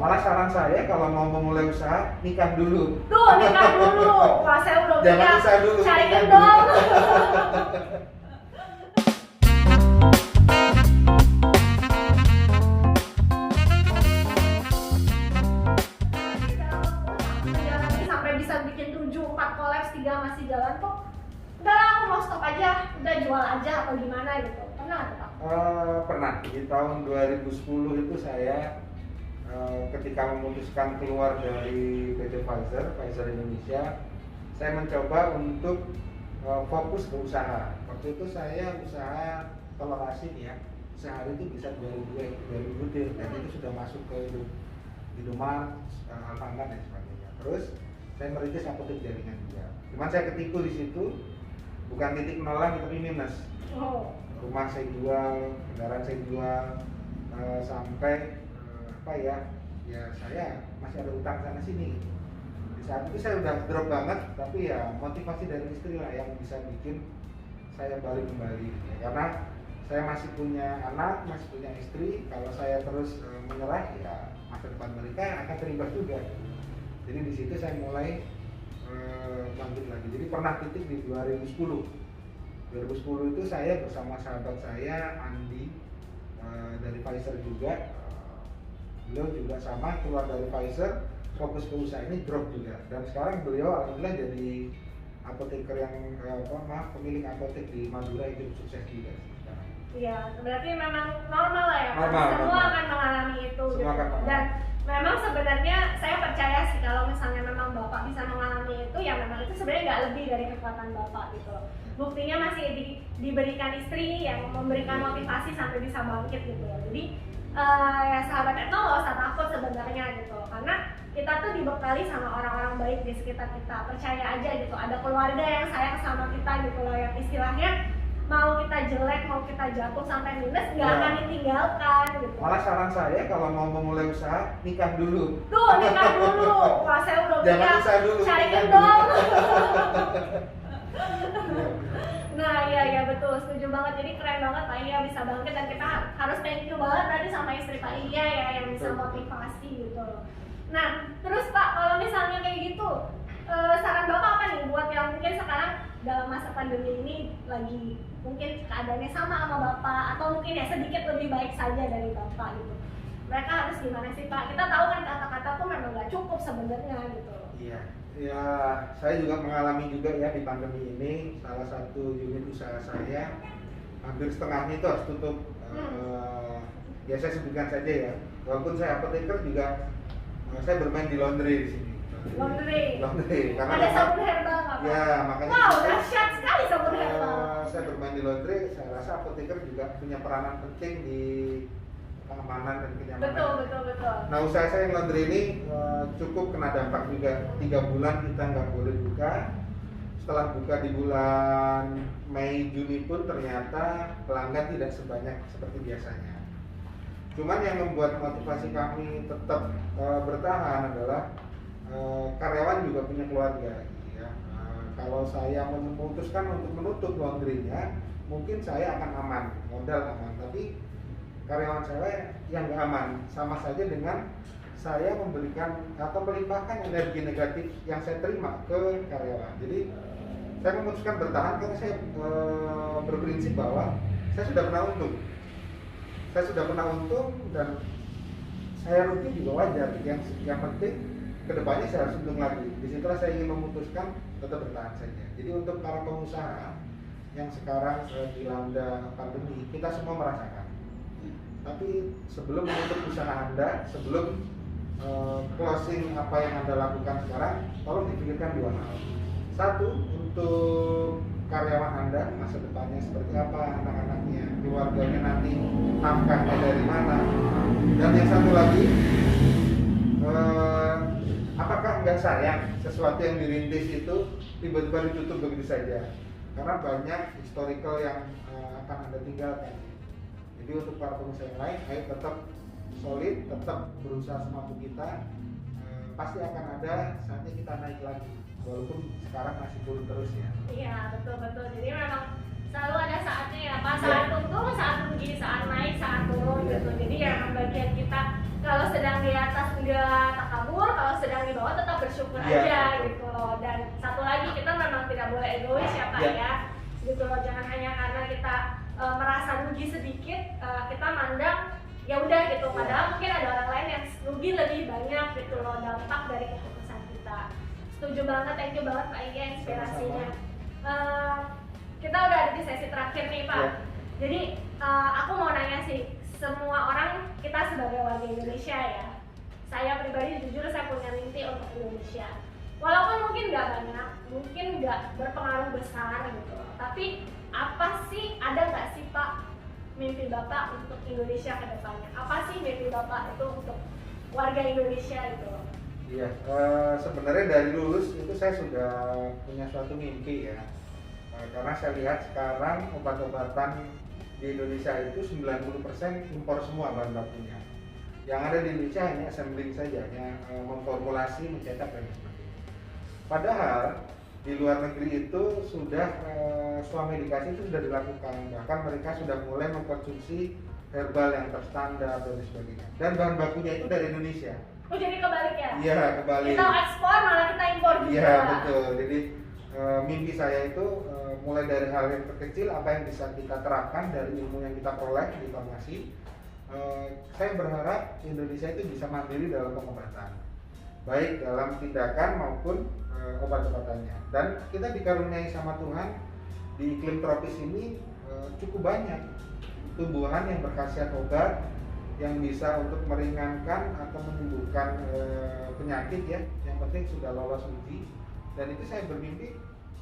Malah saran saya kalau mau memulai usaha, nikah dulu. Tuh, nikah dulu. Wah, saya udah Jangan punya usaha dulu, cariin nikah dong. dulu. Menjalani sampai bisa bikin 4 kolaps, 3 masih jalan kok. Udah lah, aku mau stop aja, udah jual aja atau gimana gitu. Pernah nggak tuh, Pak? Pernah. Di tahun 2010 itu saya ketika memutuskan keluar dari PT Pfizer Indonesia, saya mencoba untuk fokus ke usaha. Waktu itu saya usaha telur asin ya, sehari itu bisa 2000 butir, dan itu sudah masuk ke Indomaret, Alfamart dan sebagainya. Terus saya merintis apotek jaringan juga. Cuman saya ketipu di situ, bukan titik nol lagi tapi minus. Oh. Rumah saya jual, kendaraan saya jual, sampai ya saya masih ada utang sana sini. Di saat itu saya udah drop banget, tapi ya motivasi dari istri lah yang bisa bikin saya balik kembali ya. Karena saya masih punya anak, masih punya istri. Kalau saya terus menyerah, ya masa depan mereka akan terimbas juga. Jadi di situ saya mulai bangkit lagi. Jadi pernah titik di 2010 itu saya bersama sahabat saya Andi dari Pfizer juga. Beliau juga sama keluar dari Pfizer, fokus ke usaha ini, drop juga. Dan sekarang beliau alhamdulillah jadi apoteker yang pemilik apotek di Madura, itu sukses juga sekarang. Iya, berarti memang normal lah ya, Normal, semua normal. akan mengalami itu Semua gitu. akan mengalami. Dan memang sebenarnya saya percaya sih kalau misalnya memang Bapak bisa mengalami itu, ya memang itu sebenarnya nggak lebih dari kekuatan Bapak gitu. Buktinya masih diberikan istri yang memberikan motivasi sampai bisa bangkit gitu ya. Jadi ya sahabat Etno nggak usah takut sebenarnya gitu, karena kita tuh dibekali sama orang-orang baik di sekitar kita. Percaya aja gitu, ada keluarga yang sayang sama kita gitu loh, yang istilahnya mau kita jelek, mau kita jatuh sampai minus, nggak Ya. akan ditinggalkan gitu. Malah saran saya kalau mau memulai usaha, nikah dulu. Tuh, nikah dulu. Wah, saya udah Jangan punya usaha dulu, cariin nikah dong. Iya. Nah, iya betul, setuju banget. Jadi keren banget Pak Iya bisa bangkit, dan kita harus thank you banget tadi sama istri Pak Iya ya yang bisa Betul. motivasi gitu. Nah, terus Pak, kalau misalnya kayak gitu, saran Bapak apa nih buat yang mungkin sekarang dalam masa pandemi ini lagi mungkin keadaannya sama Bapak, atau mungkin ya sedikit lebih baik saja dari Bapak gitu. Mereka harus gimana sih Pak? Kita tahu kan kata-kata tuh memang nggak cukup sebenarnya gitu. Iya, ya saya juga mengalami juga ya di pandemi ini. Salah satu unit usaha saya hampir setengahnya itu harus tutup. Ya saya sebutkan saja ya. Walaupun saya apoteker juga, saya bermain di laundry di sini. Laundry. Karena Ada sabun herbal nggak Pak? ya makanya. Wow, dahsyat sekali sabun herbal. Saya bermain di laundry. Saya rasa apoteker juga punya peranan penting di keamanan dan kenyamanan. Betul. Nah, usaha saya yang laundry ini cukup kena dampak juga. 3 bulan kita nggak boleh buka. Setelah buka di bulan Mei Juni pun ternyata pelanggan tidak sebanyak seperti biasanya. Cuman yang membuat motivasi kami tetap bertahan adalah karyawan juga punya keluarga. Ya. Kalau saya memutuskan untuk menutup laundrynya, mungkin saya akan aman, modal aman. Tapi karyawan saya yang nggak aman, sama saja dengan saya memberikan atau melimpahkan energi negatif yang saya terima ke karyawan. Jadi saya memutuskan bertahan karena saya berprinsip bahwa saya sudah pernah untung, dan saya rugi juga wajar. Yang penting kedepannya saya harus untung lagi. Disitulah saya ingin memutuskan tetap bertahan saja. Jadi untuk para pengusaha yang sekarang dilanda pandemi, kita semua merasakan. Tapi sebelum menutup usaha Anda, sebelum closing apa yang Anda lakukan sekarang, tolong dipikirkan 2 hal. 1, untuk karyawan Anda, masa depannya seperti apa, anak-anaknya, keluarganya nanti, nafkahnya dari mana. Dan yang satu lagi, apakah nggak sayang sesuatu yang dirintis itu tiba-tiba ditutup begitu saja? Karena banyak historical yang akan Anda tinggalkan. Jadi untuk para pengusaha yang lain, ayo tetap solid, tetap berusaha semampu kita. Pasti akan ada saatnya kita naik lagi, walaupun sekarang masih turun terus ya. Iya, betul. Jadi memang selalu ada saatnya ya Pak, saat untung, saat rugi, saat naik, saat turun gitu. Jadi ya memang bagian kita kalau sedang di atas nggak takabur, kalau sedang di bawah tetap bersyukur aja gitu loh. Dan satu lagi, kita memang tidak boleh egois ya Pak ya, gitu loh. Jangan hanya karena kita merasa rugi sedikit, kita mandang ya udah gitu. Padahal mungkin ada orang lain yang rugi lebih banyak gitu loh, dampak dari keputusan kita. Setuju banget, thank you banget Pak Iya inspirasinya. Kita udah ada di sesi terakhir nih Pak. Jadi aku mau nanya sih, semua orang kita sebagai warga Indonesia ya, saya pribadi jujur saya punya mimpi untuk Indonesia. Walaupun mungkin nggak banyak, mungkin nggak berpengaruh besar gitu, tapi apa sih, ada nggak sih Pak mimpi Bapak untuk Indonesia ke depannya? Apa sih mimpi Bapak itu untuk warga Indonesia itu? Iya, sebenarnya dari lulus itu saya sudah punya suatu mimpi ya. Karena saya lihat sekarang obat-obatan di Indonesia itu 90% impor semua bahan bakunya. Yang ada di Indonesia hanya assembling saja, hanya memformulasi, mencetak dan sebagainya. Padahal di luar negeri itu sudah swamedikasi itu sudah dilakukan, bahkan mereka sudah mulai mengkonsumsi herbal yang terstandar dan sebagainya. Dan bahan bakunya itu dari Indonesia. Oh jadi kebalik ya? Iya kebalik. Kita ekspor malah kita impor juga. Iya betul. Jadi mimpi saya itu mulai dari hal yang terkecil, apa yang bisa kita terapkan dari ilmu yang kita peroleh di farmasi. Saya berharap Indonesia itu bisa mandiri dalam pengobatan, baik dalam tindakan maupun obat-obatannya. Dan kita dikaruniai sama Tuhan di iklim tropis ini cukup banyak tumbuhan yang berkhasiat obat yang bisa untuk meringankan atau menyembuhkan penyakit ya. Yang penting sudah lolos uji. Dan itu saya bermimpi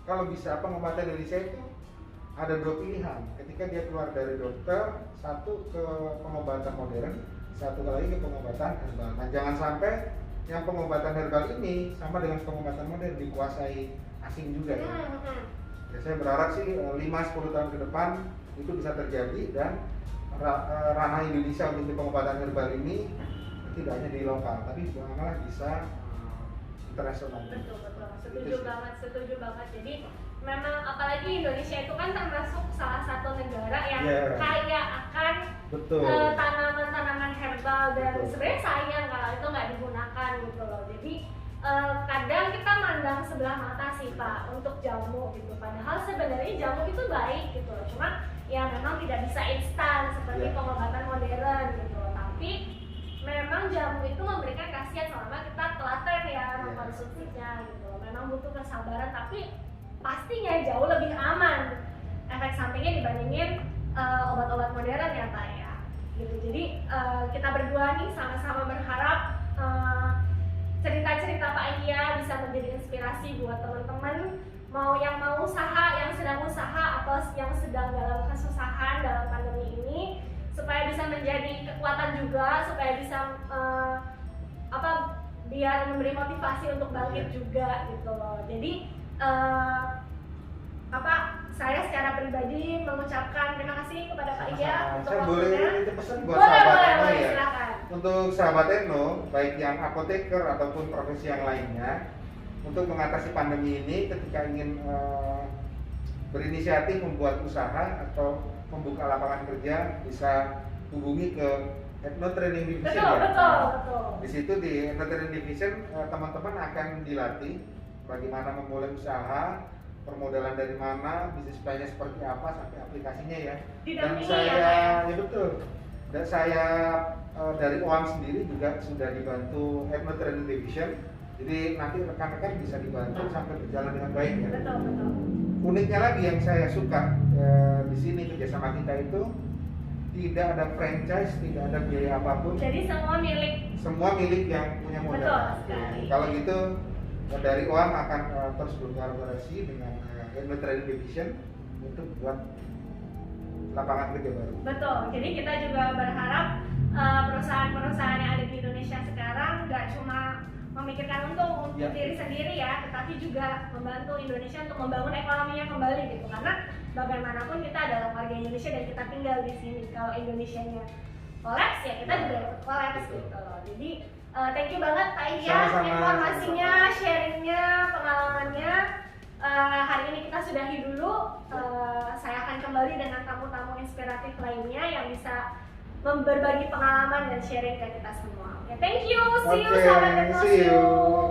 kalau bisa pengobatan Indonesia itu ada dua pilihan. Ketika dia keluar dari dokter, satu ke pengobatan modern, satu lagi ke pengobatan herbal. Nah jangan sampai yang pengobatan herbal ini sama dengan pengobatan modern dikuasai asing juga ya. Ya saya berharap sih 5-10 tahun ke depan itu bisa terjadi dan ranah Indonesia untuk pengobatan herbal ini tidak hanya di lokal tapi malah bisa internasional. Betul, setuju banget. Jadi memang apalagi Indonesia itu kan termasuk salah satu negara yang kaya akan tanaman-tanaman herbal dan sebenarnya sayang kalau itu nggak digunakan gitu loh. Jadi kadang kita mandang sebelah mata sih Pak untuk jamu gitu. Padahal sebenarnya jamu itu baik gitu loh. Cuma ya memang tidak bisa instan seperti pengobatan modern gitu loh. Tapi memang jamu itu memberikan khasiat selama kita telaten ya mengkonsumsinya gitu. Memang butuh kesabaran tapi pastinya jauh lebih aman efek sampingnya dibandingin obat-obat modern ya Pak ya. Gitu. Jadi kita berdua nih sama-sama berharap cerita-cerita Pak Iya bisa menjadi inspirasi buat teman-teman mau usaha, yang sedang usaha atau yang sedang dalam kesusahan dalam pandemi ini, supaya bisa menjadi kekuatan juga, supaya bisa biar memberi motivasi untuk bangkit juga gitu loh. Jadi saya secara pribadi mengucapkan terima kasih kepada Pak Iya untuk waktunya. Boleh itu pesan buat boleh, ya. Silakan. Untuk sahabat Eno, baik yang apoteker ataupun profesi yang lainnya, untuk mengatasi pandemi ini ketika ingin berinisiatif membuat usaha atau membuka lapangan kerja bisa hubungi ke Ethno Training Division. Betul. Di situ di Ethno Training Division teman-teman akan dilatih bagaimana memulai usaha, permodalan dari mana, bisnis plannya seperti apa sampai aplikasinya ya. Dan saya Dan saya dari OAM sendiri juga sudah dibantu Ethno Training Division. Jadi nanti rekan-rekan bisa dibantu sampai berjalan dengan baik ya. Betul. Uniknya lagi yang saya suka di sini kerjasama kita itu tidak ada franchise, tidak ada biaya apapun. Jadi semua milik yang punya modal. Betul sekali. Kalau gitu dari OAM akan terus berkolaborasi dengan Ethno Training Division untuk buat lapangan kerja baru. Betul. Jadi kita juga berharap perusahaan-perusahaan yang ada di Indonesia sekarang nggak cuma memikirkan untung untuk diri sendiri ya, tetapi juga membantu Indonesia untuk membangun ekonominya kembali gitu. Karena bagaimanapun kita adalah warga Indonesia dan kita tinggal di sini. Kalau Indonesianya kolaps ya kita juga ikut kolaps gitu loh. Jadi thank you banget Pak Iya informasinya, sharingnya, pengalamannya. Hari ini kita sudahi dulu. Saya akan kembali dengan tamu-tamu inspiratif lainnya yang bisa berbagi pengalaman dan sharing ke kita semua. Oke, thank you. See you Oke, sahabat see you. Hypnosis.